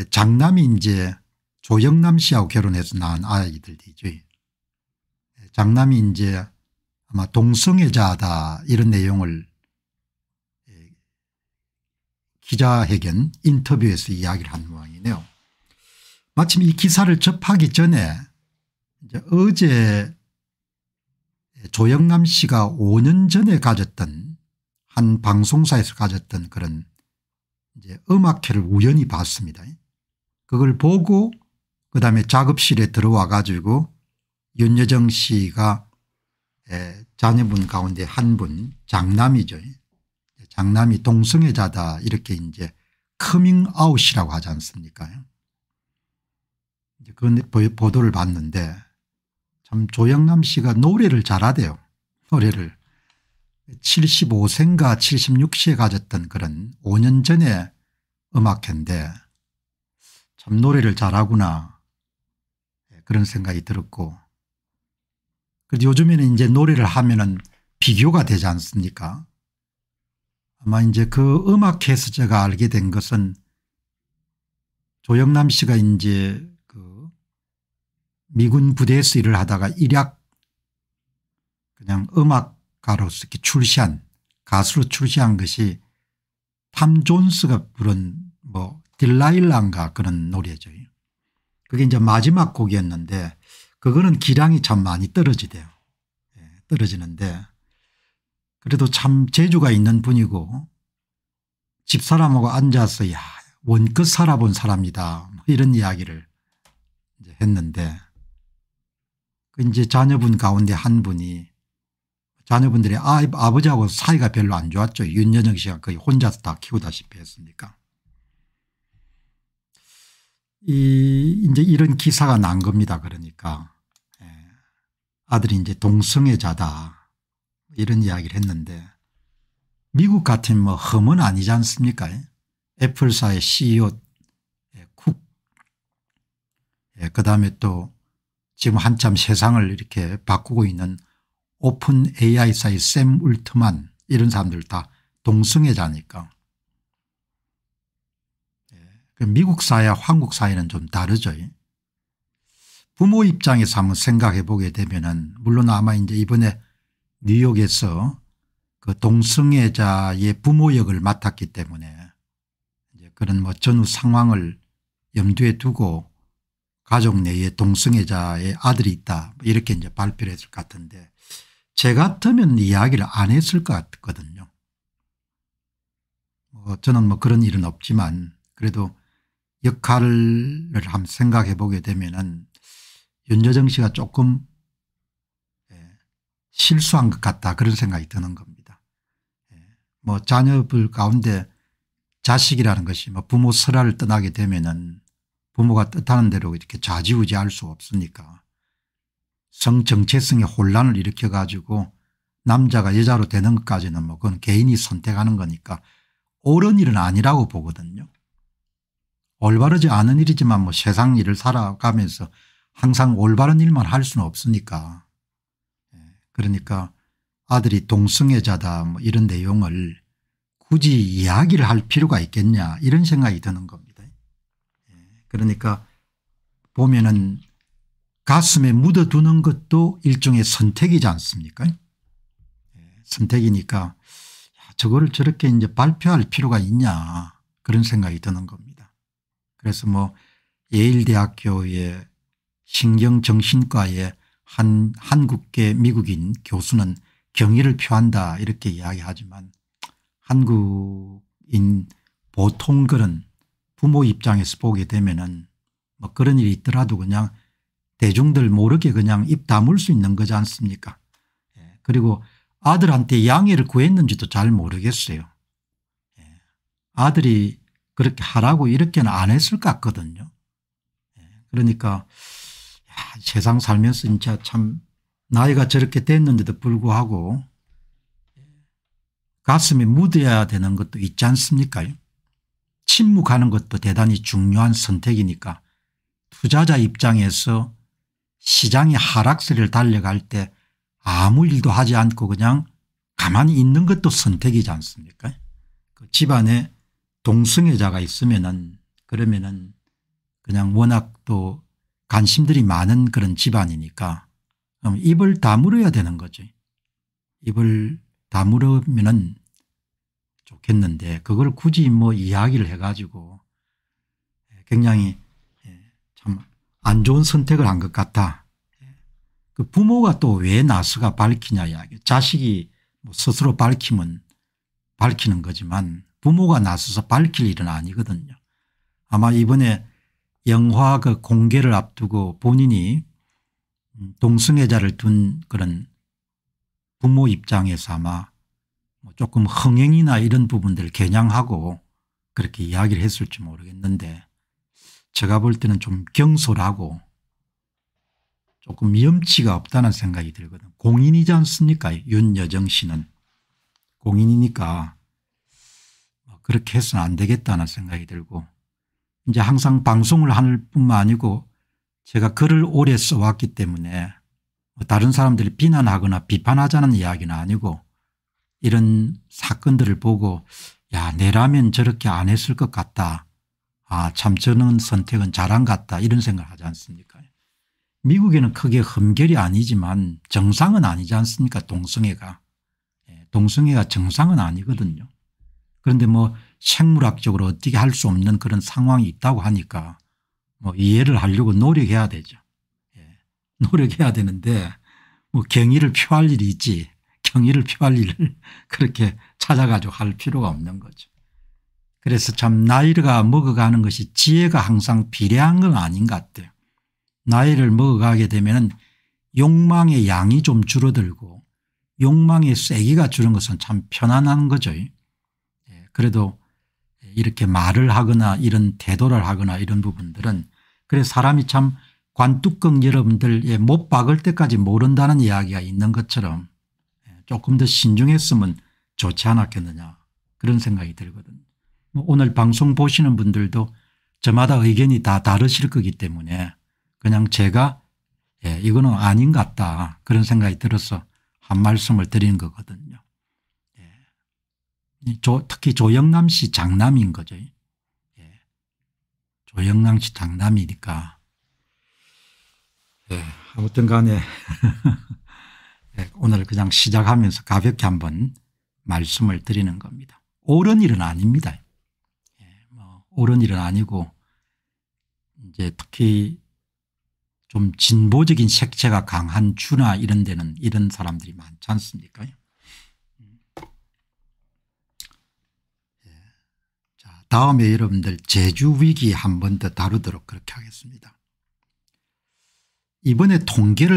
장남이 이제 조영남 씨하고 결혼해서 낳은 아이들이죠. 장남이 이제 아마 동성애자다 이런 내용을 기자회견 인터뷰에서 이야기를 한 모양이네요. 마침 이 기사를 접하기 전에 이제 어제 조영남 씨가 5년 전에 가졌던 한 방송사에서 가졌던 그런 이제 음악회를 우연히 봤습니다. 그걸 보고 그다음에 작업실에 들어와 가지고 윤여정 씨가 자녀분 가운데 한 분 장남이죠. 장남이 동성애자다 이렇게 이제 커밍아웃이라고 하지 않습니까? 그 보도를 봤는데 참 조영남 씨가 노래를 잘하대요. 노래를 75세인가 76세에 가졌던 그런 5년 전에 음악회인데 참 노래를 잘하구나 그런 생각이 들었고, 그래도 요즘에는 이제 노래를 하면은 비교가 되지 않습니까? 아마 이제 그 음악회에서 제가 알게 된 것은 조영남 씨가 이제 그 미군 부대에서 일을 하다가 일약 그냥 음악가로서 이렇게 출시한 가수로 출시한 것이 탐 존스가 부른 뭐 딜라일라인가 그런 노래죠. 그게 이제 마지막 곡이었는데 그거는 기량이 참 많이 떨어지대요. 떨어지는데 그래도 참 재주가 있는 분이고 집사람하고 앉아서 야 원끝 살아본 사람이다 뭐 이런 이야기를 이제 했는데 그 이제 자녀분 가운데 한 분이 자녀분들이 아버지하고 사이가 별로 안 좋았죠. 윤여정 씨가 거의 혼자서 다 키우다시피 했으니까. 이제 이런 기사가 난 겁니다. 그러니까 아들이 이제 동성애자다 이런 이야기를 했는데 미국 같은 뭐 험은 아니지 않습니까? 애플사의 CEO 쿡 그다음에 또 지금 한참 세상을 이렇게 바꾸고 있는 오픈 AI사의 샘 울트만 이런 사람들 다 동성애자니까. 미국 사회와 한국 사회는 좀 다르죠. 부모 입장에서 한번 생각해 보게 되면은 물론 아마 이제 이번에 뉴욕에서 그 동성애자의 부모 역을 맡았기 때문에 이제 그런 뭐 전후 상황을 염두에 두고 가족 내에 동성애자의 아들이 있다 이렇게 이제 발표를 했을 것 같은데 제 같으면 이야기를 안 했을 것 같거든요. 저는 뭐 그런 일은 없지만 그래도 역할을 한번 생각해 보게 되면은 윤여정 씨가 조금 실수한 것 같다 그런 생각이 드는 겁니다. 뭐 자녀들 가운데 자식이라는 것이 뭐 부모 설화를 떠나게 되면은 부모가 뜻하는 대로 이렇게 좌지우지할 수 없으니까 성정체성의 혼란을 일으켜 가지고 남자가 여자로 되는 것까지는 뭐 그건 개인이 선택하는 거니까 옳은 일은 아니라고 보거든요. 올바르지 않은 일이지만 뭐 세상 일을 살아가면서 항상 올바른 일만 할 수는 없으니까. 그러니까 아들이 동성애자다 뭐 이런 내용을 굳이 이야기를 할 필요가 있겠냐 이런 생각이 드는 겁니다. 그러니까 보면은 가슴에 묻어두는 것도 일종의 선택이지 않습니까? 선택이니까 저거를 저렇게 이제 발표할 필요가 있냐 그런 생각이 드는 겁니다. 그래서 뭐 예일대학교의 신경정신과의 한 한국계 미국인 교수는 경의를 표한다 이렇게 이야기하지만 한국인 보통 그런 부모 입장에서 보게 되면은 뭐 그런 일이 있더라도 그냥 대중들 모르게 그냥 입 다물 수 있는 거지 않습니까? 그리고 아들한테 양해를 구했는지도 잘 모르겠어요. 아들이 그렇게 하라고 이렇게는 안 했을 것 같거든요. 그러니까 세상 살면서 진짜 참 나이가 저렇게 됐는데도 불구하고 가슴에 묻어야 되는 것도 있지 않습니까? 침묵하는 것도 대단히 중요한 선택이니까 투자자 입장에서 시장이 하락세를 달려갈 때 아무 일도 하지 않고 그냥 가만히 있는 것도 선택이지 않습니까? 그 집안에 동성애자가 있으면은 그러면은 그냥 워낙 또 관심들이 많은 그런 집안이니까 입을 다물어야 되는 거죠. 입을 다물으면은 좋겠는데 그걸 굳이 뭐 이야기를 해가지고 굉장히 참 안 좋은 선택을 한 것 같다. 그 부모가 또 왜 나서가 밝히냐 이야기. 자식이 뭐 스스로 밝히면 밝히는 거지만 부모가 나서서 밝힐 일은 아니거든요. 아마 이번에 영화 그 공개를 앞두고 본인이 동성애자를 둔 그런 부모 입장에서 아마 조금 흥행이나 이런 부분들을 겨냥하고 그렇게 이야기를 했을지 모르겠는데 제가 볼 때는 좀 경솔하고 조금 염치가 없다는 생각이 들거든요. 공인이지 않습니까? 윤여정 씨는 공인이니까 그렇게 해서는 안 되겠다는 생각이 들고 이제 항상 방송을 할 뿐만 아니고 제가 글을 오래 써왔기 때문에 다른 사람들이 비난하거나 비판하자는 이야기는 아니고 이런 사건들을 보고 야 내라면 저렇게 안 했을 것 같다. 아 참 저는 선택은 잘한 것 같다 이런 생각을 하지 않습니까? 미국에는 크게 흠결이 아니지만 정상은 아니지 않습니까? 동성애가. 동성애가 정상은 아니거든요. 그런데 뭐 생물학적으로 어떻게 할 수 없는 그런 상황이 있다고 하니까 뭐 이해를 하려고 노력해야 되죠. 노력해야 되는데 뭐 경의를 표할 일이 있지 경의를 표할 일을 그렇게 찾아가지고 할 필요가 없는 거죠. 그래서 참 나이가 먹어가는 것이 지혜가 항상 비례한 건 아닌 것 같아요. 나이를 먹어가게 되면 욕망의 양이 좀 줄어들고 욕망의 세기가 줄은 것은 참 편안한 거죠. 그래도 이렇게 말을 하거나 이런 태도를 하거나 이런 부분들은 그래서 사람이 참 관뚜껑 여러분들 못 박을 때까지 모른다는 이야기가 있는 것처럼 조금 더 신중했으면 좋지 않았겠느냐 그런 생각이 들거든요. 오늘 방송 보시는 분들도 저마다 의견이 다 다르실 거기 때문에 그냥 제가 이거는 아닌 것 같다 그런 생각이 들어서 한 말씀을 드리는 거거든요. 특히 조영남 씨 장남인 거죠. 조영남 씨 장남이니까 아무튼 간에 오늘 그냥 시작하면서 가볍게 한번 말씀을 드리는 겁니다. 옳은 일은 아닙니다. 옳은 일은 아니고 이제 특히 좀 진보적인 색채가 강한 주나 이런 데는 이런 사람들이 많지 않습니까? 자, 다음에 여러분들 제주 위기 한 번 더 다루도록 그렇게 하겠습니다. 이번에 통계를